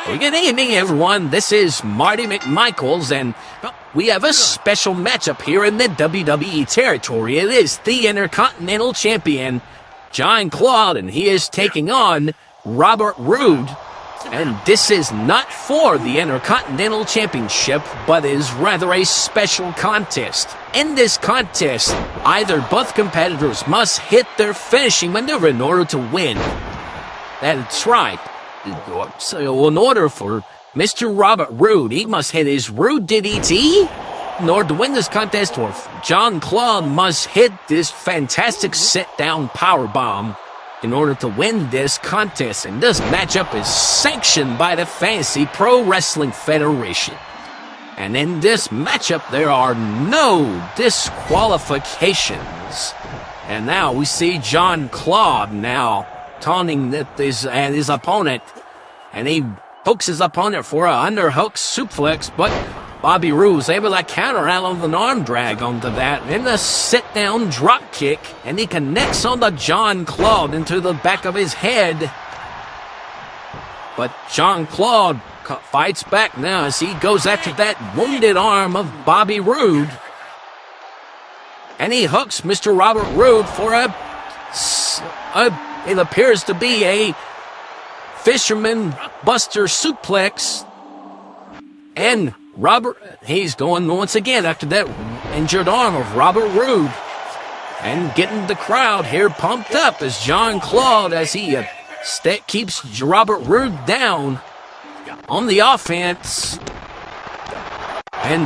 Good evening, everyone. This is Marty McMichaels, and we have a special matchup here in the WWE territory. It is the Intercontinental Champion, John Claude, and he is taking on Robert Roode. And this is not for the Intercontinental Championship, but is rather a special contest. In this contest, both competitors must hit their finishing maneuver in order to win. That's right. So in order for Mr. Robert Roode, he must hit his Roode DDT. In order to win this contest, or John Claude must hit this fantastic sit-down powerbomb in order to win this contest. And this matchup is sanctioned by the Fantasy Pro Wrestling Federation. And in this matchup, there are no disqualifications. And now we see John Claude now taunting his opponent, and he hooks his opponent for an underhook suplex, but Bobby Roode is able to counter out with an arm drag onto that, and a sit-down drop kick, and he connects on the John Claude into the back of his head. But John Claude fights back now as he goes after that wounded arm of Bobby Roode, and he hooks Mr. Robert Roode for it appears to be a fisherman buster suplex. And he's going once again after that injured arm of Robert Roode. And getting the crowd here pumped up as John Claude, as he keeps Robert Roode down on the offense. And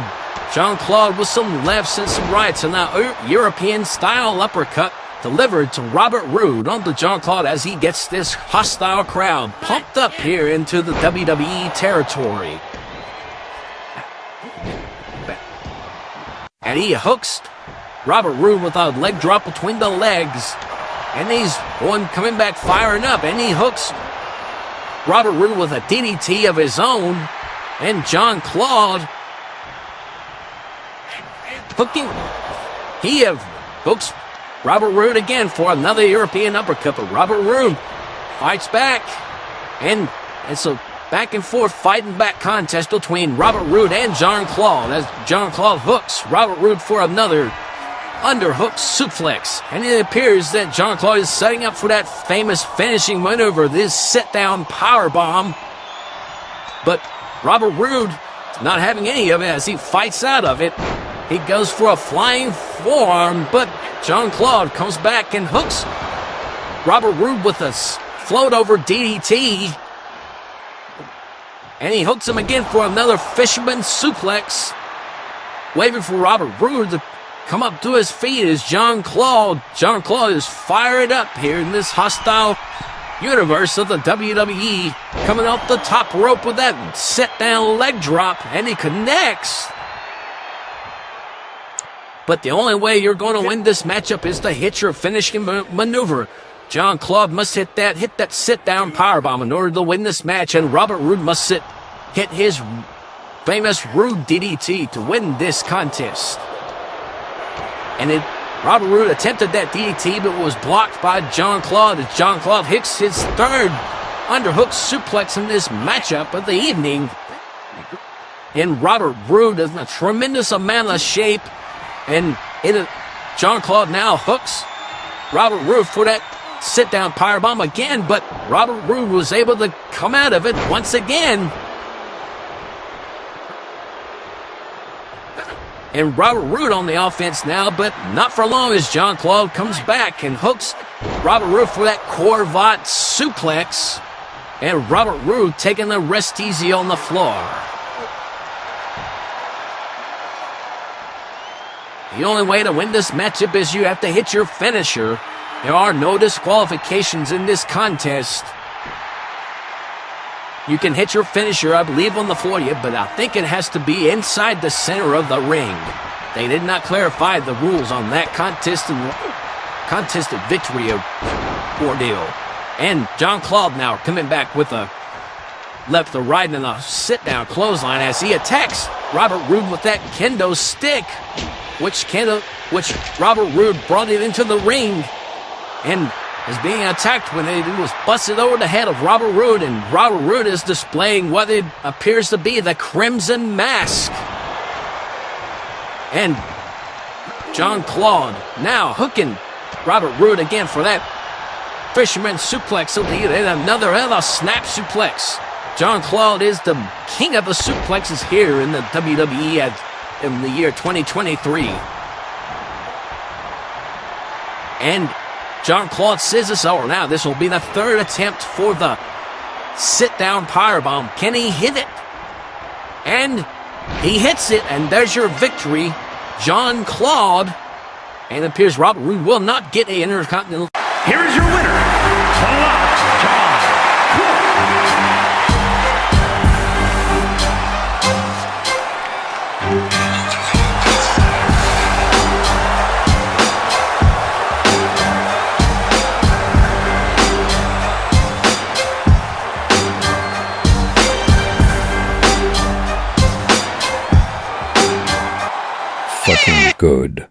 John Claude with some lefts and some rights, and now European-style uppercut delivered to Robert Roode onto John Claude as he gets this hostile crowd pumped up here into the WWE territory. And he hooks Robert Roode with a leg drop between the legs. And he's coming back firing up. And he hooks Robert Roode with a DDT of his own. And John Claude hooks Robert Roode again for another European uppercut, but Robert Roode fights back, and it's a back and forth fighting back contest between Robert Roode and John Claude, as John Claude hooks Robert Roode for another underhook suplex, and it appears that John Claude is setting up for that famous finishing maneuver, this sit-down powerbomb, but Robert Roode not having any of it as he fights out of it. He goes for a flying forearm, but John Claude comes back and hooks Robert Roode with a float-over DDT. And he hooks him again for another fisherman suplex. Waiting for Robert Roode to come up to his feet as John Claude is fired up here in this hostile universe of the WWE. Coming off the top rope with that sit-down leg drop, and he connects. But the only way you're going to win this matchup is to hit your finishing maneuver. John Claude must hit that sit-down powerbomb in order to win this match, and Robert Roode must hit his famous Roode DDT to win this contest. And Robert Roode attempted that DDT, but was blocked by John Claude as John Claude hits his third underhook suplex in this matchup of the evening. And Robert Roode is in a tremendous amount of shape. And John Claude now hooks Robert Roode for that sit-down powerbomb again, but Robert Roode was able to come out of it once again. And Robert Roode on the offense now, but not for long as John Claude comes back and hooks Robert Roode for that Corvat suplex. And Robert Roode taking the rest easy on the floor. The only way to win this matchup is you have to hit your finisher. There are no disqualifications in this contest. You can hit your finisher, I believe, on the floor, but I think it has to be inside the center of the ring. They did not clarify the rules on that contested victory ordeal. And John Claude now coming back with a left to right and a sit-down clothesline as he attacks Robert Roode with that kendo stick, which Robert Roode brought it into the ring. And is being attacked when it was busted over the head of Robert Roode, and Robert Roode is displaying what it appears to be the Crimson Mask. And John Claude now hooking Robert Roode again for that Fisherman suplex. Another snap suplex. John Claude is the king of the suplexes here in the WWE in the year 2023. And John Claude scissors. Now this will be the third attempt for the sit-down powerbomb. Can he hit it? And he hits it, and there's your victory, John Claude. And it appears Robert Roode will not get a Intercontinental. Here is your winner, John Claude. Fucking good.